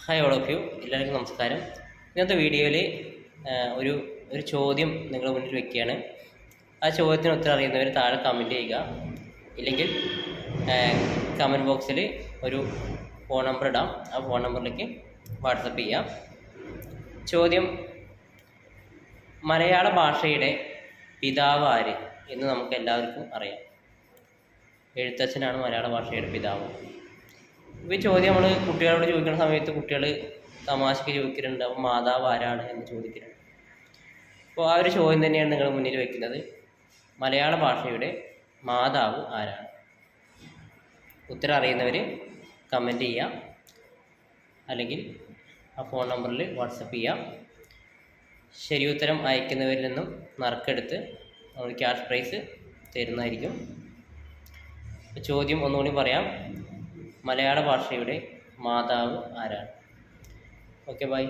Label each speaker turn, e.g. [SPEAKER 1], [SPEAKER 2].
[SPEAKER 1] Hi all of U, എല്ലാവർക്കും നമസ്കാരം. ഇന്നത്തെ വീഡിയോയിൽ ഒരു ഒരു ചോദ്യം നിങ്ങളുടെ മുന്നിൽ വെക്കുകയാണ്. ആ ചോദ്യത്തിന് ഉത്തരം അറിയുന്നവർ താഴെ കമൻറ്റ് ചെയ്യുക. ഇല്ലെങ്കിൽ കമൻറ്റ് ബോക്സിൽ ഒരു ഫോൺ നമ്പർ ഇടാം. ആ ഫോൺ നമ്പറിലേക്ക് വാട്സപ്പ് ചെയ്യാം. ചോദ്യം: മലയാള ഭാഷയുടെ പിതാവ് ആര് എന്ന് നമുക്ക് എല്ലാവർക്കും അറിയാം. എഴുത്തച്ഛനാണ് മലയാള ഭാഷയുടെ പിതാവ്. ഇപ്പോൾ ഈ ചോദ്യം നമ്മൾ കുട്ടികളോട് ചോദിക്കുന്ന സമയത്ത് കുട്ടികൾ തമാശയ്ക്ക് ചോദിക്കലുണ്ട്, അപ്പോൾ മാതാവ് ആരാണ് എന്ന് ചോദിക്കലുണ്ട്. അപ്പോൾ ആ ഒരു ചോദ്യം തന്നെയാണ് നിങ്ങൾ മുന്നിൽ വയ്ക്കുന്നത്. മലയാള ഭാഷയുടെ മാതാവ് ആരാണ്? ഉത്തരം അറിയുന്നവർ കമൻറ്റ് ചെയ്യാം, അല്ലെങ്കിൽ ആ ഫോൺ നമ്പറിൽ വാട്സപ്പ് ചെയ്യാം. ശരി ഉത്തരം അയക്കുന്നവരിൽ നിന്നും നറുക്കെടുത്ത് നമ്മൾ ക്യാഷ് പ്രൈസ് തരുന്നതായിരിക്കും. ചോദ്യം ഒന്നുകൂടി പറയാം: മലയാള ഭാഷയുടെ മാതാവ് ആരാണ്? Okay, by.